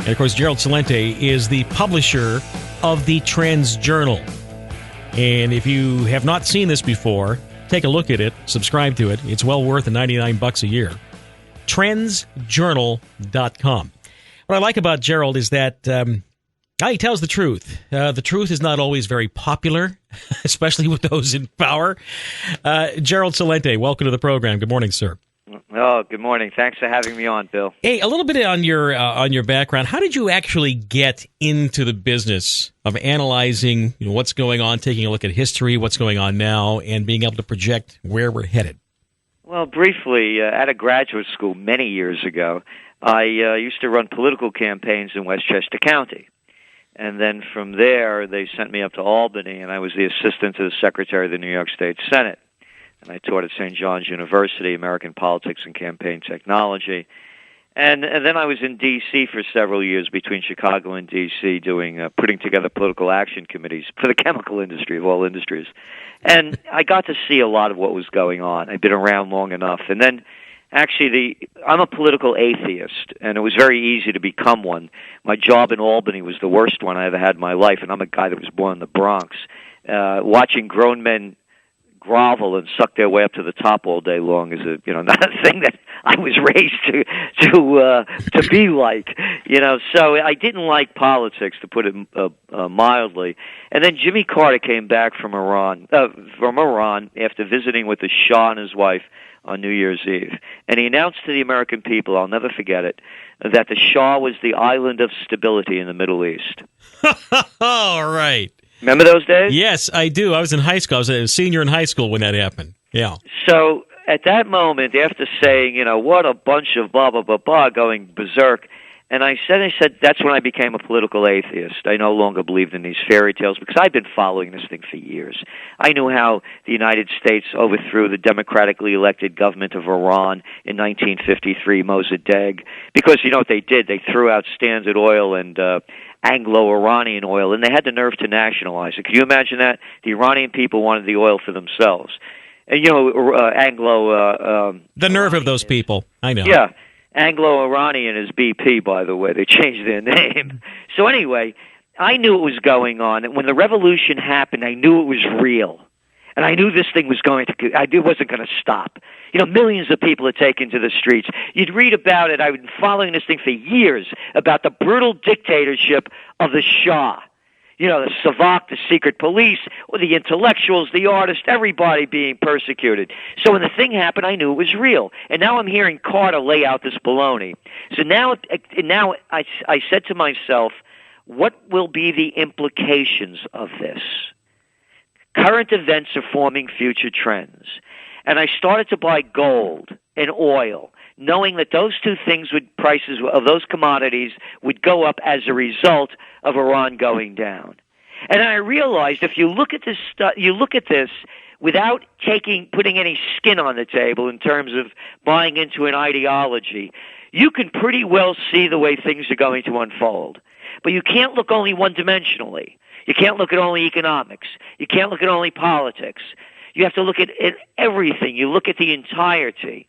And, of course, Gerald Celente is the publisher of the Trends Journal. And if you have not seen this before, take a look at it, subscribe to it. It's well worth the $99 a year. TrendsJournal.com. What I like about Gerald is that he tells the truth. The truth is not always very popular, especially with those in power. Gerald Celente, welcome to the program. Good morning, sir. Oh, good morning. Thanks for having me on, Bill. Hey, a little bit on your background. How did you actually get into the business of analyzing what's going on, taking a look at history, what's going on now, and being able to project where we're headed? Well, briefly, at a graduate school many years ago, I used to run political campaigns in Westchester County. And then from there, they sent me up to Albany, and I was the assistant to the Secretary of the New York State Senate. And I taught at St. John's University, American Politics and Campaign Technology. And then I was in D.C. for several years, between Chicago and D.C., putting together political action committees for the chemical industry, of all industries. And I got to see a lot of what was going on. I'd been around long enough. And then, actually, I'm a political atheist, and it was very easy to become one. My job in Albany was the worst one I ever had in my life, and I'm a guy that was born in the Bronx. Watching grown men grovel and suck their way up to the top all day long is not a thing that I was raised to be like. So I didn't like politics, to put it mildly. And then Jimmy Carter came back from Iran after visiting with the Shah and his wife on New Year's Eve, and he announced to the American people, I'll never forget it, that the Shah was the island of stability in the Middle East. All right. Remember those days? Yes, I do. I was in high school. I was a senior in high school when that happened. Yeah. So at that moment, after saying, what a bunch of blah, blah, blah, blah, going berserk, and I said, that's when I became a political atheist. I no longer believed in these fairy tales because I've been following this thing for years. I knew how the United States overthrew the democratically elected government of Iran in 1953, Mossadegh, because you know what they did? They threw out Standard Oil and Anglo-Iranian oil, and they had the nerve to nationalize it. Can you imagine that? The Iranian people wanted the oil for themselves. And, the nerve of those people, I know. Yeah. Anglo-Iranian is BP, by the way. They changed their name. So anyway, I knew it was going on. And when the revolution happened, I knew it was real. And I knew this thing was I knew it wasn't going to stop. Millions of people had taken to the streets. You'd read about it. I've been following this thing for years, about the brutal dictatorship of the Shah. The Savak, the secret police, or the intellectuals, the artists, everybody being persecuted. So when the thing happened, I knew it was real. And now I'm hearing Carter lay out this baloney. So now I said to myself, what will be the implications of this? Current events are forming future trends. And I started to buy gold and oil, knowing that those two things prices of those commodities would go up as a result of Iran going down. And I realized if you look at this without putting any skin on the table in terms of buying into an ideology, you can pretty well see the way things are going to unfold. But you can't look only one-dimensionally. You can't look at only economics. You can't look at only politics. You have to look at everything. You look at the entirety.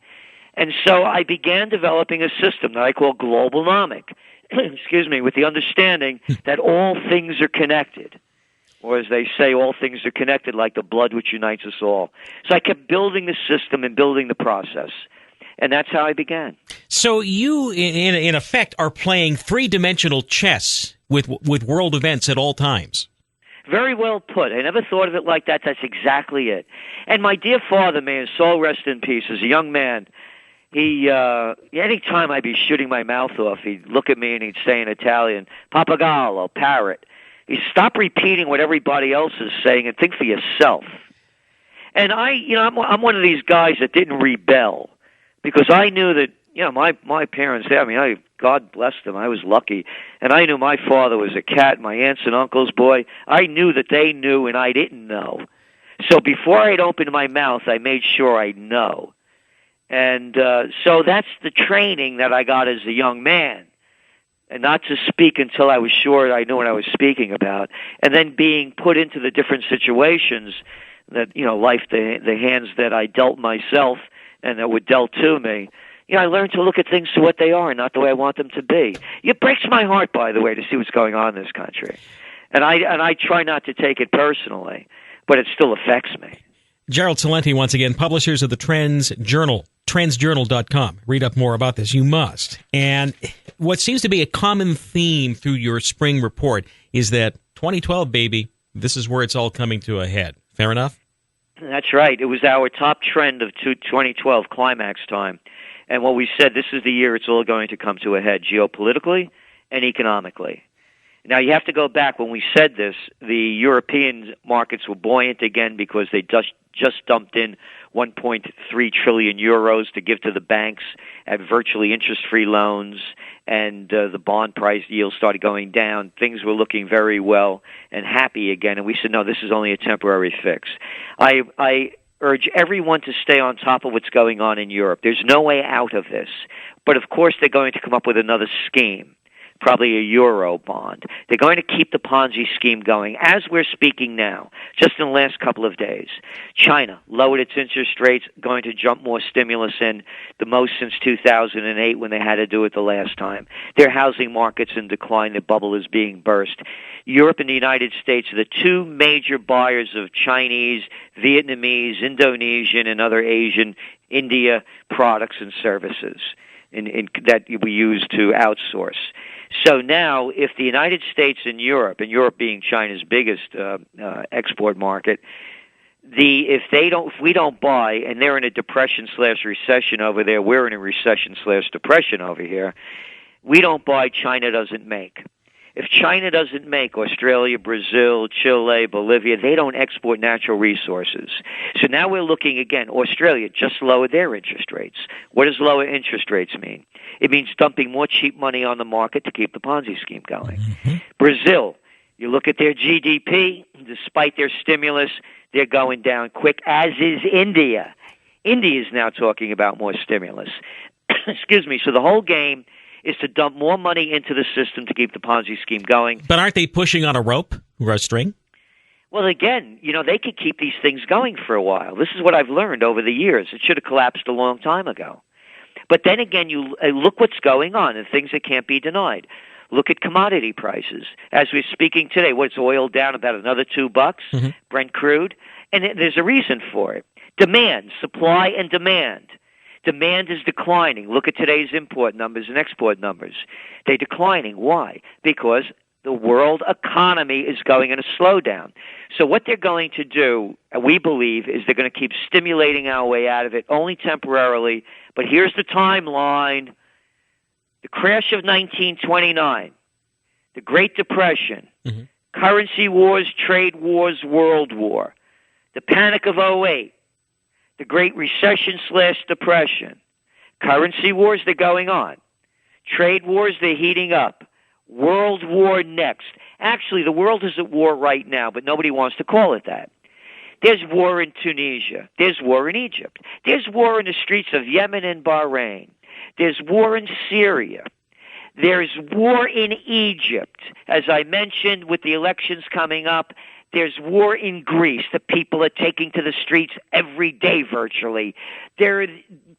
And so I began developing a system that I call globalnomic, with the understanding that all things are connected. Or as they say, all things are connected like the blood which unites us all. So I kept building the system and building the process. And that's how I began. So you, in effect, are playing three-dimensional chess with world events at all times. Very well put. I never thought of it like that. That's exactly it. And my dear father, may his soul rest in peace, as a young man, he, any time I'd be shooting my mouth off, he'd look at me and he'd say in Italian, "Pappagallo, parrot." He'd stop repeating what everybody else is saying and think for yourself. And I'm one of these guys that didn't rebel because I knew that, my parents, God bless them, I was lucky. And I knew my father was a cat, my aunts and uncles, boy. I knew that they knew and I didn't know. So before I'd open my mouth, I made sure I'd know. And so that's the training that I got as a young man. And not to speak until I was sure I knew what I was speaking about. And then being put into the different situations that, life, the hands that I dealt myself and that were dealt to me, I learned to look at things for what they are and not the way I want them to be. It breaks my heart, by the way, to see what's going on in this country. And I try not to take it personally, but it still affects me. Gerald Celente, once again, publishers of the Trends Journal, trendsjournal.com. Read up more about this. You must. And what seems to be a common theme through your spring report is that 2012, baby, this is where it's all coming to a head. Fair enough? That's right. It was our top trend of 2012, climax time. And what we said, this is the year it's all going to come to a head, geopolitically and economically. Now, you have to go back. When we said this, the European markets were buoyant again because they just dumped in 1.3 trillion euros to give to the banks at virtually interest-free loans, and the bond price yield started going down. Things were looking very well and happy again, and we said, no, this is only a temporary fix. I urge everyone to stay on top of what's going on in Europe. There's no way out of this. But, of course, they're going to come up with another scheme. Probably a euro bond. They're going to keep the Ponzi scheme going as we're speaking now, just in the last couple of days. China lowered its interest rates, going to jump more stimulus in, the most since 2008 when they had to do it the last time. Their housing market's in decline. The bubble is being burst. Europe and the United States are the two major buyers of Chinese, Vietnamese, Indonesian, and other Asian, India products and services that we use to outsource. So now, if the United States and Europe being China's biggest export market, if we don't buy, and they're in a depression/recession over there, we're in a recession/depression over here. We don't buy, China doesn't make. If China doesn't make, Australia, Brazil, Chile, Bolivia, they don't export natural resources. So now we're looking again. Australia just lowered their interest rates. What does lower interest rates mean? It means dumping more cheap money on the market to keep the Ponzi scheme going. Mm-hmm. Brazil, you look at their GDP, despite their stimulus, they're going down quick, as is India. India is now talking about more stimulus. Excuse me. So the whole game is to dump more money into the system to keep the Ponzi scheme going. But aren't they pushing on a rope or a string? Well, again, they could keep these things going for a while. This is what I've learned over the years. It should have collapsed a long time ago. But then again, you look what's going on and things that can't be denied. Look at commodity prices. As we're speaking today, what's oil down about another $2, mm-hmm. Brent crude? And there's a reason for it. Demand, supply and demand. Demand is declining. Look at today's import numbers and export numbers. They're declining. Why? Because the world economy is going in a slowdown. So what they're going to do, we believe, is they're going to keep stimulating our way out of it, only temporarily. But here's the timeline. The crash of 1929, the Great Depression, mm-hmm. currency wars, trade wars, World War, the Panic of '08, the Great Recession/Depression. Currency wars, they're going on. Trade wars, they're heating up. World War next. Actually, the world is at war right now, but nobody wants to call it that. There's war in Tunisia. There's war in Egypt. There's war in the streets of Yemen and Bahrain. There's war in Syria. There's war in Egypt. As I mentioned, with the elections coming up, there's war in Greece. The people are taking to the streets every day virtually. There are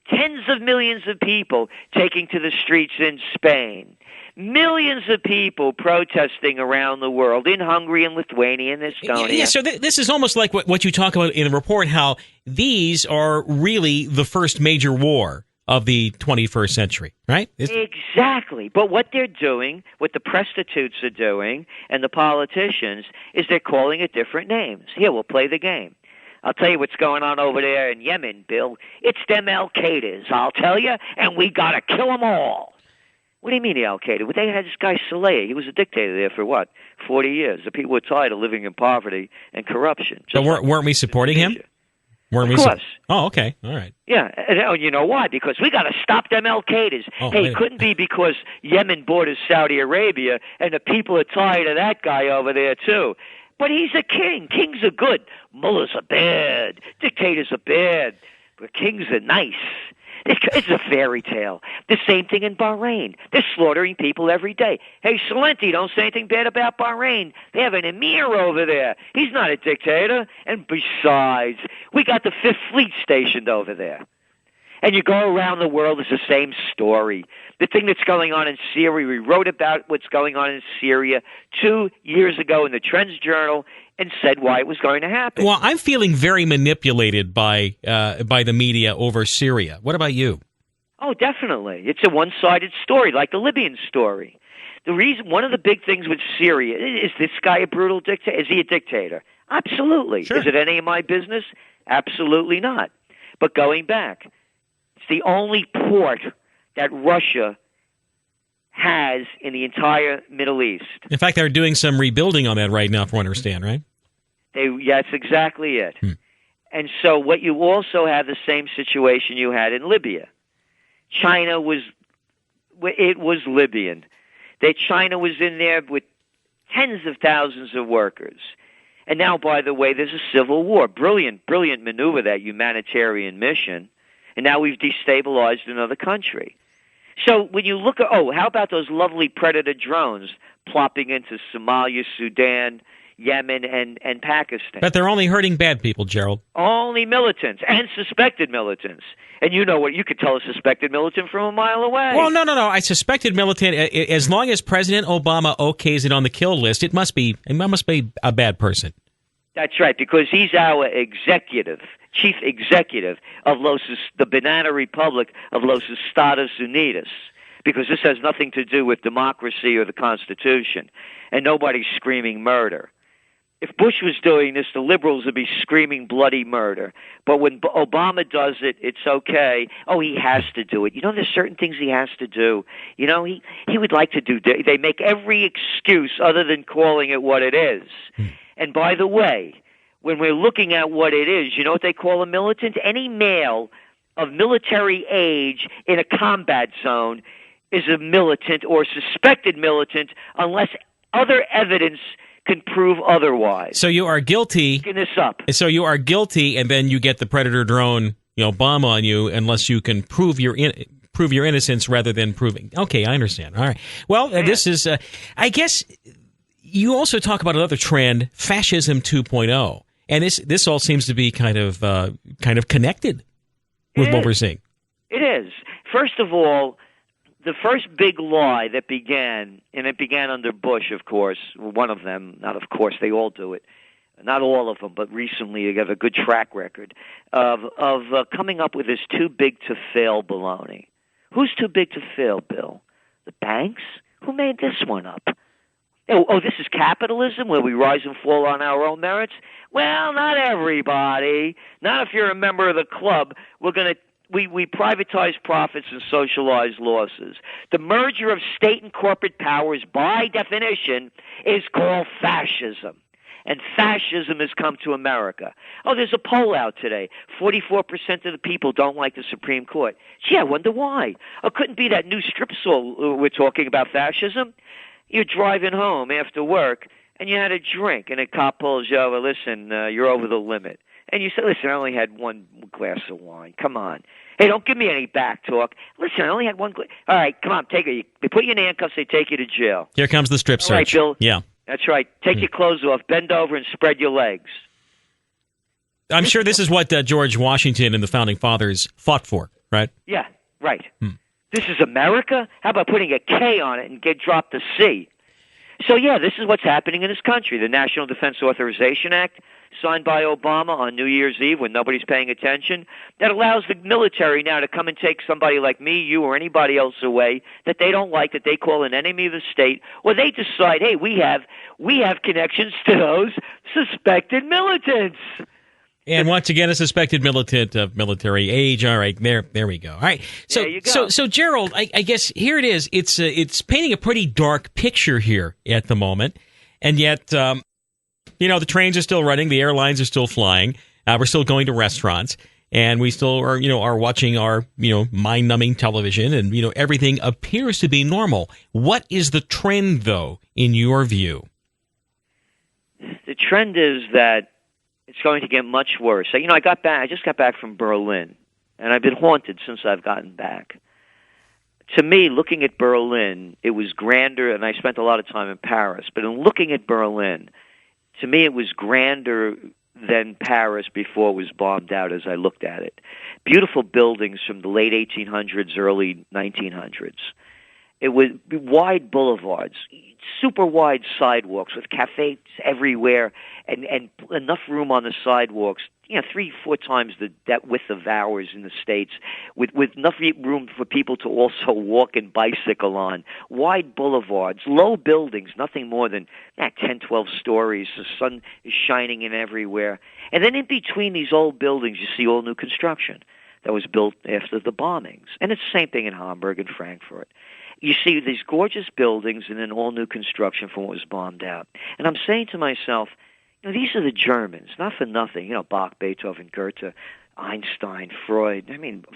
tens of millions of people taking to the streets in Spain. Millions of people protesting around the world, in Hungary and Lithuania and Estonia. Yeah, so this is almost like what you talk about in the report, how these are really the first major war of the 21st century, right? Exactly. But what they're doing, what the prostitutes are doing, and the politicians, is they're calling it different names. Here, we'll play the game. I'll tell you what's going on over there in Yemen, Bill. It's them Al-Qaedas, I'll tell you, and we got to kill them all. What do you mean the Al-Qaeda? Well, they had this guy Saleh. He was a dictator there for, 40 years. The people were tired of living in poverty and corruption. So weren't we supporting him? Of course. Oh, okay. All right. Yeah. And you know why? Because we got to stop them Al-Qaedas. It couldn't be because Yemen borders Saudi Arabia and the people are tired of that guy over there, too. But he's a king. Kings are good. Mullahs are bad. Dictators are bad. But kings are nice. It's a fairy tale. The same thing in Bahrain. They're slaughtering people every day. Hey, Celente, don't say anything bad about Bahrain. They have an emir over there. He's not a dictator. And besides, we got the Fifth Fleet stationed over there. And you go around the world, it's the same story. The thing that's going on in Syria, we wrote about what's going on in Syria 2 years ago in the Trends Journal and said why it was going to happen. Well, I'm feeling very manipulated by the media over Syria. What about you? Oh, definitely. It's a one-sided story, like the Libyan story. One of the big things with Syria, is this guy a brutal dictator? Is he a dictator? Absolutely. Sure. Is it any of my business? Absolutely not. But going back, it's the only port that Russia has in the entire Middle East. In fact, they're doing some rebuilding on that right now, from what I understand, right? That's exactly it. And so what you also have the same situation you had in Libya. China was Libyan. China was in there with tens of thousands of workers. And now, by the way, there's a civil war. Brilliant maneuver, that humanitarian mission. And now we've destabilized another country. So when you look at, how about those lovely Predator drones plopping into Somalia, Sudan, Yemen, and Pakistan? But they're only hurting bad people, Gerald. Only militants and suspected militants. And you know what? You could tell a suspected militant from a mile away. Well, no. I suspected militant. As long as President Obama okays it on the kill list, it must be a bad person. That's right, because he's our chief executive of the Banana Republic of Los Estados Unidos, because this has nothing to do with democracy or the Constitution, and nobody's screaming murder. If Bush was doing this, the liberals would be screaming bloody murder. But when Obama does it, it's okay. Oh, he has to do it. You know, there's certain things he has to do. You know, he would like to do. They make every excuse other than calling it what it is. And by the way, when we're looking at what it is, you know what they call a militant? Any male of military age in a combat zone is a militant or suspected militant unless other evidence can prove otherwise. So you are guilty. Picking this up. So you are guilty, and then you get the Predator drone, bomb on you, unless you can prove your innocence rather than proving. Okay, I understand. All right. Well, this is, I guess, you also talk about another trend, fascism 2.0, and this all seems to be kind of connected with what we're seeing. It is. First of all, the first big lie that began, and it began under Bush, of course, one of them, not of course, they all do it, not all of them, but recently they have a good track record of coming up with this too big to fail baloney. Who's too big to fail, Bill? The banks? Who made this one up? Oh, this is capitalism where we rise and fall on our own merits? Well, not everybody. Not if you're a member of the club. We privatize profits and socialize losses. The merger of state and corporate powers, by definition, is called fascism. And fascism has come to America. Oh, there's a poll out today. 44% of the people don't like the Supreme Court. Gee, I wonder why. It couldn't be that new strip song we're talking about fascism. You're driving home after work, and you had a drink, and a cop pulls you over. Listen, you're over the limit. And you say, listen, I only had one glass of wine. Come on. Hey, don't give me any back talk. Listen, I only had one glass. All right, come on, take it. They put you in handcuffs. They take you to jail. Here comes the strip search. All right, Bill. Yeah. That's right. Take your clothes off, bend over, and spread your legs. I'm sure this is what George Washington and the Founding Fathers fought for, right? Yeah, right. This is America? How about putting a K on it and dropped the C? So, yeah, this is what's happening in this country. The National Defense Authorization Act, signed by Obama on New Year's Eve when nobody's paying attention, that allows the military now to come and take somebody like me, you, or anybody else away that they don't like, that they call an enemy of the state, or they decide, hey, we have connections to those suspected militants. And once again, a suspected militant of military age. All right, there we go. All right, so there you go. So Gerald, I guess here it is. It's painting a pretty dark picture here at the moment, and yet, the trains are still running, the airlines are still flying, we're still going to restaurants, and we still are watching our mind-numbing television, and everything appears to be normal. What is the trend, though, in your view? The trend is that it's going to get much worse. So, I just got back from Berlin, and I've been haunted since I've gotten back. To me, looking at Berlin, it was grander, and I spent a lot of time in Paris, but in looking at Berlin, to me it was grander than Paris before it was bombed out as I looked at it. Beautiful buildings from the late 1800s, early 1900s. It was wide boulevards, super wide sidewalks with cafes everywhere, and enough room on the sidewalks, 3-4 times the width of ours in the States, with enough room for people to also walk and bicycle on. Wide boulevards, low buildings, nothing more than 10, 12 stories. The sun is shining in everywhere. And then in between these old buildings, you see all new construction that was built after the bombings. And it's the same thing in Hamburg and Frankfurt. You see these gorgeous buildings and then all new construction from what was bombed out. And I'm saying to myself, these are the Germans, not for nothing. Bach, Beethoven, Goethe, Einstein, Freud,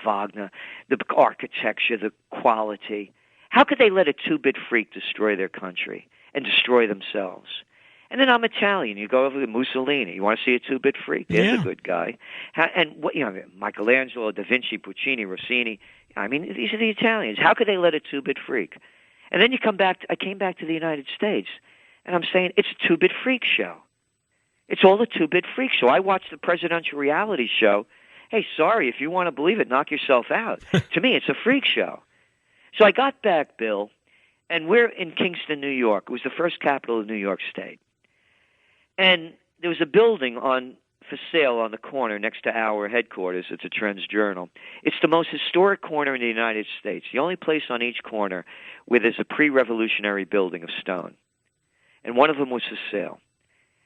Wagner, the architecture, the quality. How could they let a two-bit freak destroy their country and destroy themselves? And then I'm Italian. You go over to Mussolini. You want to see a two-bit freak? There's a good guy. Michelangelo, Da Vinci, Puccini, Rossini. These are the Italians. How could they let a two-bit freak? And then I came back to the United States, and I'm saying it's a two-bit freak show. It's all a two-bit freak show. I watched the presidential reality show. Hey, sorry, if you want to believe it, knock yourself out. To me, it's a freak show. So I got back, Bill, and we're in Kingston, New York. It was the first capital of New York State. And there was a building for sale on the corner next to our headquarters. It's a Trends Journal. It's the most historic corner in the United States, the only place on each corner where there's a pre-revolutionary building of stone. And one of them was for sale.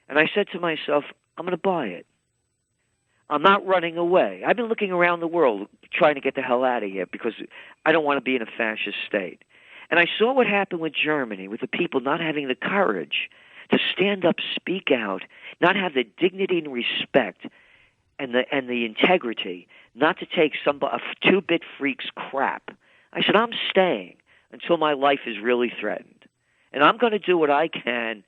And I said to myself, I'm going to buy it. I'm not running away. I've been looking around the world trying to get the hell out of here because I don't want to be in a fascist state. And I saw what happened with Germany, with the people not having the courage to stand up, speak out, not have the dignity and respect and the integrity not to take a two-bit freak's crap. I said, I'm staying until my life is really threatened. And I'm going to do what I can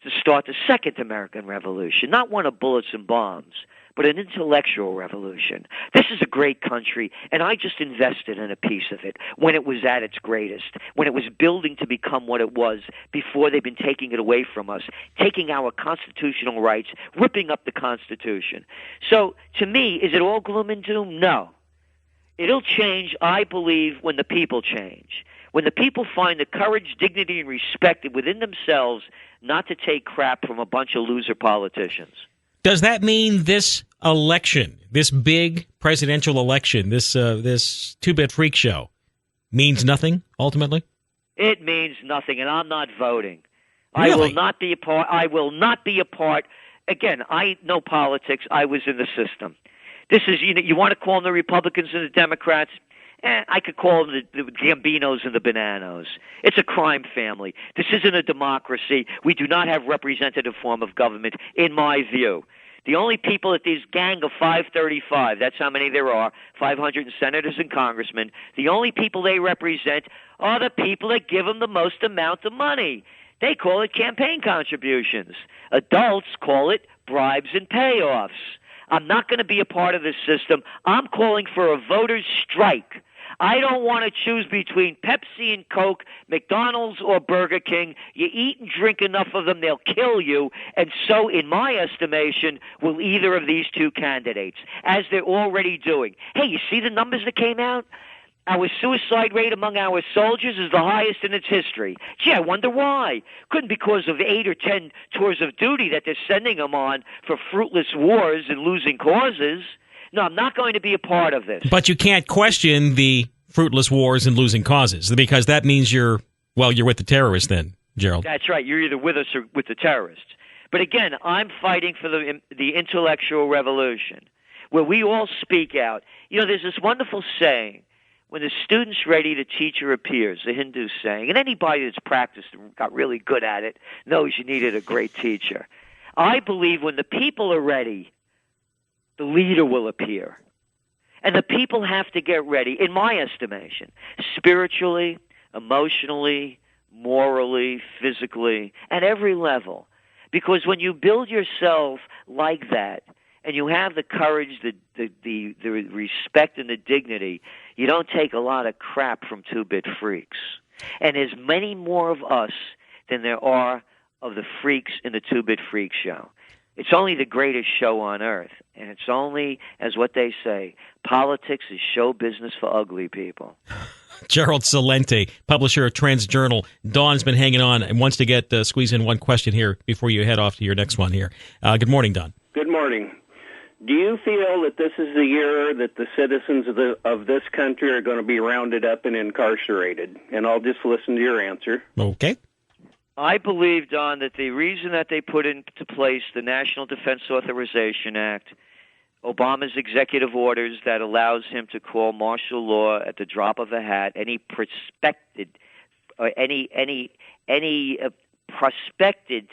to start the second American Revolution, not one of bullets and bombs, but an intellectual revolution. This is a great country, and I just invested in a piece of it when it was at its greatest, when it was building to become what it was before they've been taking it away from us, taking our constitutional rights, ripping up the Constitution. So, to me, is it all gloom and doom? No. It'll change, I believe, when the people change. When the people find the courage, dignity, and respect within themselves not to take crap from a bunch of loser politicians. Does that mean this election, this big presidential election, this two-bit freak show, means nothing, ultimately? It means nothing, and I'm not voting. Really? I will not be a part. Again, I know politics. I was in the system. This is, you want to call them the Republicans and the Democrats? I could call them the Gambinos and the Bananos. It's a crime family. This isn't a democracy. We do not have representative form of government, in my view. The only people at this gang of 535, that's how many there are, 500 senators and congressmen, the only people they represent are the people that give them the most amount of money. They call it campaign contributions. Adults call it bribes and payoffs. I'm not going to be a part of this system. I'm calling for a voter's strike. I don't want to choose between Pepsi and Coke, McDonald's or Burger King. You eat and drink enough of them, they'll kill you. And so, in my estimation, will either of these two candidates, as they're already doing. Hey, you see the numbers that came out? Our suicide rate among our soldiers is the highest in its history. Gee, I wonder why. Couldn't be because of 8 or 10 tours of duty that they're sending them on for fruitless wars and losing causes. No, I'm not going to be a part of this. But you can't question the fruitless wars and losing causes, because that means you're with the terrorists then, Gerald. That's right. You're either with us or with the terrorists. But again, I'm fighting for the intellectual revolution, where we all speak out. There's this wonderful saying, when the student's ready, the teacher appears, the Hindu saying. And anybody that's practiced and got really good at it knows you needed a great teacher. I believe when the people are ready, the leader will appear. And the people have to get ready, in my estimation, spiritually, emotionally, morally, physically, at every level. Because when you build yourself like that, and you have the courage, the respect, and the dignity, you don't take a lot of crap from two-bit freaks. And there's many more of us than there are of the freaks in the two-bit freak show. It's only the greatest show on earth, and it's only, as what they say, politics is show business for ugly people. Gerald Celente, publisher of Trends Journal. Don's been hanging on and wants to get squeeze in one question here before you head off to your next one here. Good morning, Don. Good morning. Do you feel that this is the year that the citizens of this country are going to be rounded up and incarcerated? And I'll just listen to your answer. Okay. I believe, Don, that the reason that they put into place the National Defense Authorization Act, Obama's executive orders that allows him to call martial law at the drop of a hat, any prospected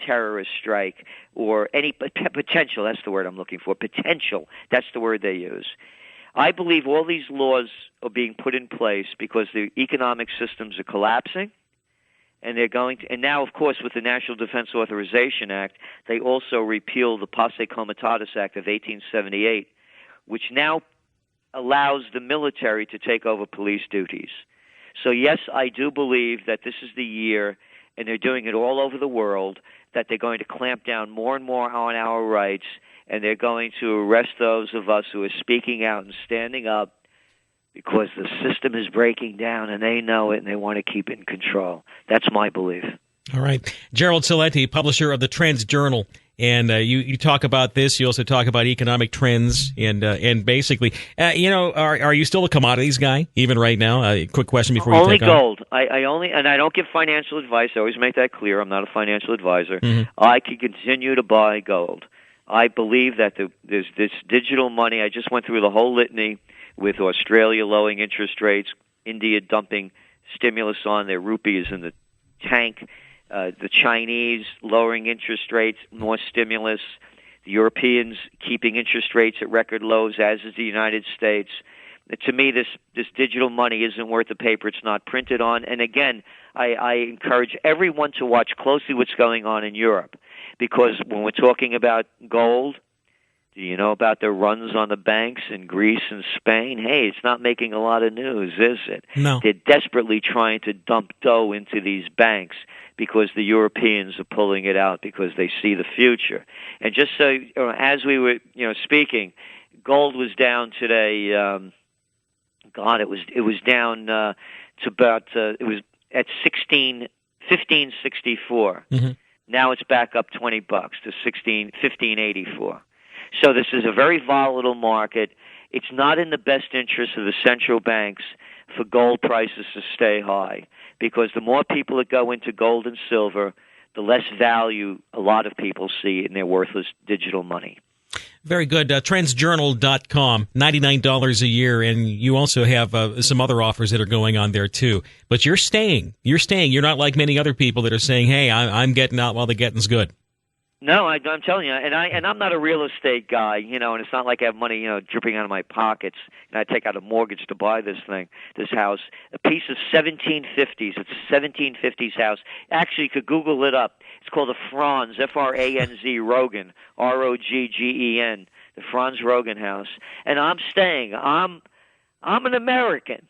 terrorist strike or any potential, that's the word I'm looking for, potential, that's the word they use. I believe all these laws are being put in place because the economic systems are collapsing. And they're going to, and now, of course, with the National Defense Authorization Act, they also repealed the Posse Comitatus Act of 1878, which now allows the military to take over police duties. So, yes, I do believe that this is the year, and they're doing it all over the world, that they're going to clamp down more and more on our rights, and they're going to arrest those of us who are speaking out and standing up, because the system is breaking down, and they know it, and they want to keep it in control. That's my belief. All right. Gerald Celente, publisher of the Trends Journal. And you talk about this. You also talk about economic trends. And basically, are you still a commodities guy, even right now? Quick question before you only take on. Gold. I don't give financial advice. I always make that clear. I'm not a financial advisor. Mm-hmm. I can continue to buy gold. I believe that there's this digital money. I just went through the whole litany with Australia lowering interest rates, India dumping stimulus on their rupees in the tank, the Chinese lowering interest rates, more stimulus, the Europeans keeping interest rates at record lows, as is the United States. To me, this digital money isn't worth the paper it's not printed on. And again, I encourage everyone to watch closely what's going on in Europe, because when we're talking about gold, do you know about the runs on the banks in Greece and Spain? Hey, it's not making a lot of news, is it? No. They're desperately trying to dump dough into these banks because the Europeans are pulling it out because they see the future. And just so, as we were, speaking, gold was down today. It was down to about it was at 1564. Mm-hmm. Now it's back up $20 to 1584. So this is a very volatile market. It's not in the best interest of the central banks for gold prices to stay high, because the more people that go into gold and silver, the less value a lot of people see in their worthless digital money. Very good. Trendsjournal.com, $99 a year, and you also have some other offers that are going on there too. But you're staying. You're staying. You're not like many other people that are saying, "Hey, I'm getting out while the getting's good." No, I'm telling you, and I'm not a real estate guy, and it's not like I have money, dripping out of my pockets, and I take out a mortgage to buy this house. A piece of 1750s. It's a 1750s house. Actually, you could Google it up. It's called the Franz, Franz Rogan, Roggen, the Franz Rogan House, and I'm staying. I'm an American.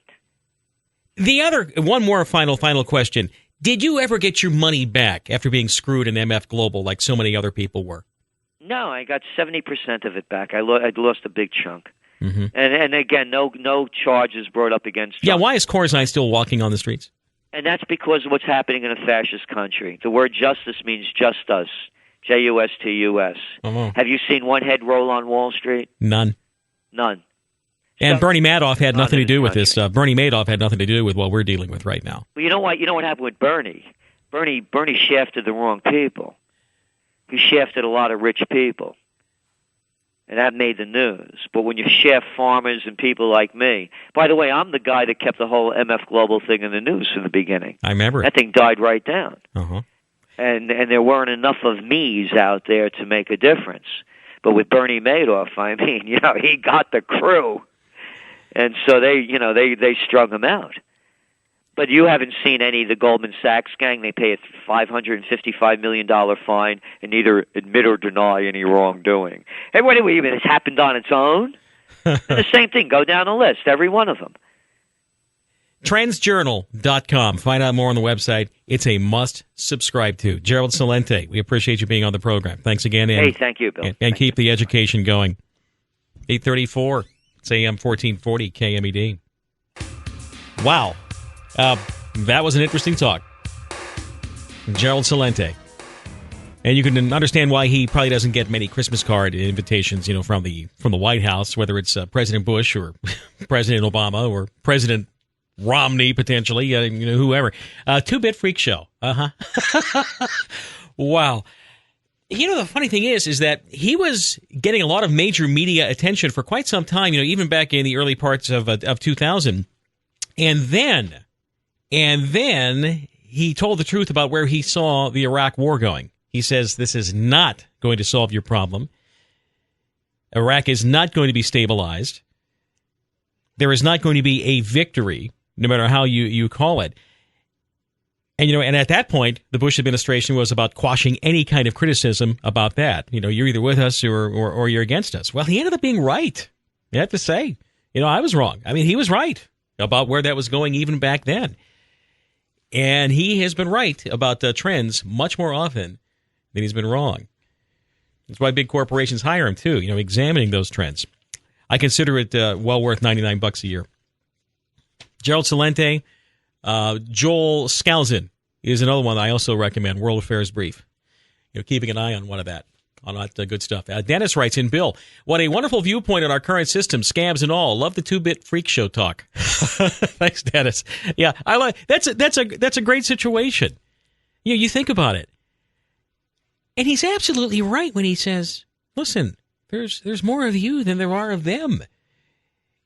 One more final question. Did you ever get your money back after being screwed in MF Global like so many other people were? No, I got 70% of it back. I lost a big chunk. Mm-hmm. And again, no charges brought up against Trump. Yeah, why is Corzine still walking on the streets? And that's because of what's happening in a fascist country. The word justice means just us, Justus. Oh. Have you seen one head roll on Wall Street? None. And Bernie Madoff had nothing to do with this. Bernie Madoff had nothing to do with what we're dealing with right now. Well, you know what? You know what happened with Bernie? Bernie shafted the wrong people. He shafted a lot of rich people, and that made the news. But when you shaft farmers and people like me, by the way, I'm the guy that kept the whole MF Global thing in the news from the beginning. I remember that thing died right down, and there weren't enough of me's out there to make a difference. But with Bernie Madoff, I mean, he got the crew. And so they strung him out. But you haven't seen any of the Goldman Sachs gang. They pay a $555 million fine and neither admit or deny any wrongdoing. Hey, what do we mean? It's happened on its own? And the same thing. Go down the list, every one of them. Trendsjournal.com. Find out more on the website. It's a must subscribe to. Gerald Celente, we appreciate you being on the program. Thanks again. Hey, thank you, Bill. And keep the education going. 8:34. It's AM 1440 KMED. Wow. That was an interesting talk. Gerald Celente. And you can understand why he probably doesn't get many Christmas card invitations, from the White House, whether it's President Bush or President Obama or President Romney, potentially, whoever. Two-Bit Freak Show. Wow. The funny thing is that he was getting a lot of major media attention for quite some time, even back in the early parts of 2000. And then he told the truth about where he saw the Iraq war going. He says this is not going to solve your problem. Iraq is not going to be stabilized. There is not going to be a victory, no matter how you call it. And, and at that point, the Bush administration was about quashing any kind of criticism about that. You're either with us or you're against us. Well, he ended up being right. You have to say, I was wrong. I mean, he was right about where that was going even back then. And he has been right about the trends much more often than he's been wrong. That's why big corporations hire him, too, examining those trends. I consider it well worth $99 a year. Gerald Celente, Joel Skousen is another one I also recommend, World Affairs Brief. Keeping an eye on one of that. On that good stuff. Dennis writes in, Bill, what a wonderful viewpoint on our current system, scams and all. Love the two-bit freak show talk. Thanks, Dennis. Yeah, I like that's a great situation. You think about it. And he's absolutely right when he says, listen, there's more of you than there are of them. And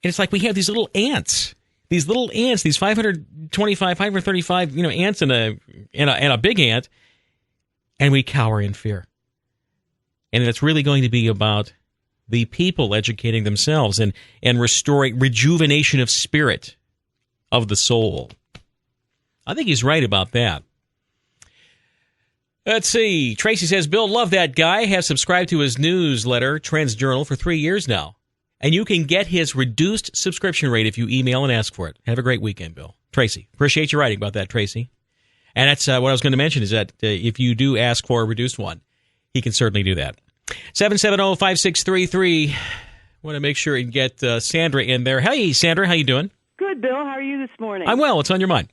it's like we have these little ants. These 525, 535, ants and a big ant, and we cower in fear. And it's really going to be about the people educating themselves and restoring rejuvenation of spirit, of the soul. I think he's right about that. Let's see. Tracy says, Bill, love that guy. Have subscribed to his newsletter, Trends Journal, for 3 years now. And you can get his reduced subscription rate if you email and ask for it. Have a great weekend, Bill. Tracy, appreciate you writing about that, Tracy. And that's what I was going to mention is that if you do ask for a reduced one, he can certainly do that. 770-5633. Want to make sure and get Sandra in there. Hey, Sandra, how you doing? Good, Bill. How are you this morning? I'm well. What's on your mind?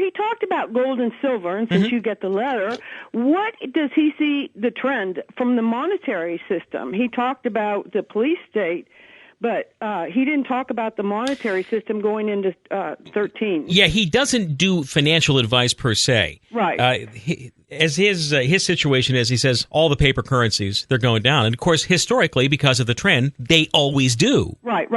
He talked about gold and silver, and since you get the letter, what does he see the trend from the monetary system? He talked about the police state, but he didn't talk about the monetary system going into 13. Yeah, he doesn't do financial advice per se. Right. As his situation is, he says all the paper currencies, they're going down. And, of course, historically, because of the trend, they always do. Right.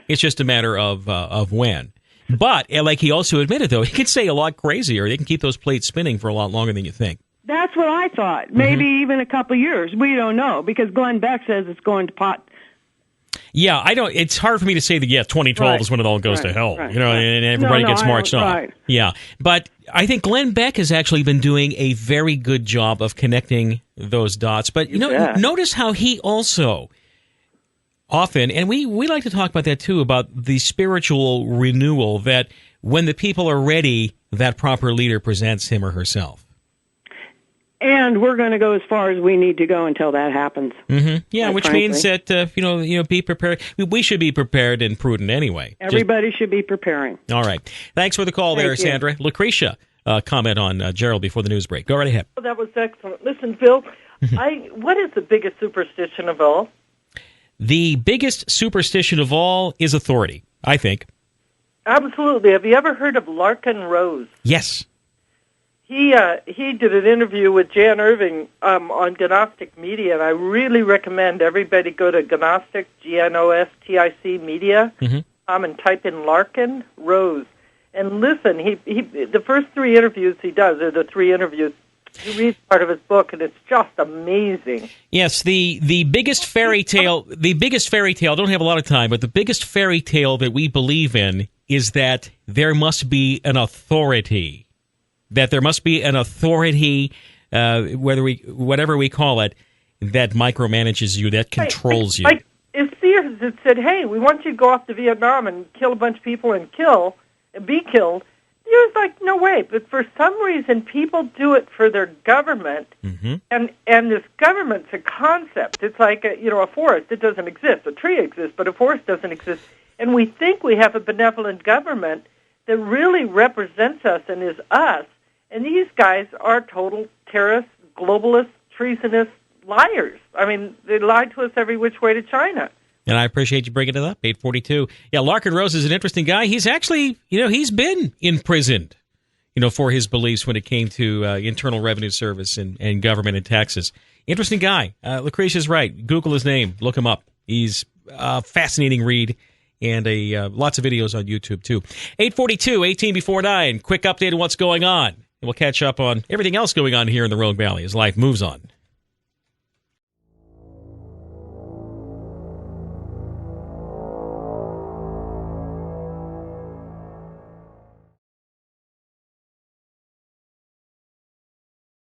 It's just a matter of when. But, like he also admitted, though, he can say a lot crazier. They can keep those plates spinning for a lot longer than you think. That's what I thought. Maybe even a couple years. We don't know, because Glenn Beck says it's going to pot. Yeah, I don't. It's hard for me to say that. 2012 is when it all goes to hell. And everybody gets marched off. Right. Yeah, but I think Glenn Beck has actually been doing a very good job of connecting those dots. But notice how he also often, and we like to talk about that too, about the spiritual renewal that when the people are ready, that proper leader presents him or herself. And we're going to go as far as we need to go until that happens. Mm-hmm. Yeah, which means that be prepared. We should be prepared and prudent anyway. Everybody should be preparing. All right. Thanks for the call there, Sandra. Lucretia, comment on Gerald before the news break. Go right ahead. Oh, that was excellent. Listen, Bill, what is the biggest superstition of all? The biggest superstition of all is authority, I think. Absolutely. Have you ever heard of Larkin Rose? Yes. He did an interview with Jan Irving on Gnostic Media, and I really recommend everybody go to Gnostic, GNOSTIC Media, and type in Larkin Rose. And listen, the first 3 interviews he does are the 3 interviews. You read part of his book, and it's just amazing. Yes, the biggest fairy tale, I don't have a lot of time, but the biggest fairy tale that we believe in is that there must be an authority. That there must be an authority, whatever we call it, that micromanages you, that controls you. It's that said, hey, we want you to go off to Vietnam and kill a bunch of people and be killed, he was like, no way. But for some reason, people do it for their government, and this government's a concept. It's like a forest. It doesn't exist. A tree exists, but a forest doesn't exist. And we think we have a benevolent government that really represents us and is us. And these guys are total terrorists, globalists, treasonous liars. I mean, they lied to us every which way to China. And I appreciate you bringing it up, 842. Yeah, Larkin Rose is an interesting guy. He's actually, he's been imprisoned, for his beliefs when it came to Internal Revenue Service and government in Texas. Interesting guy. Lucretia's right. Google his name. Look him up. He's a fascinating read, and lots of videos on YouTube, too. 842, 18 before 9. Quick update on what's going on. And we'll catch up on everything else going on here in the Rogue Valley as life moves on.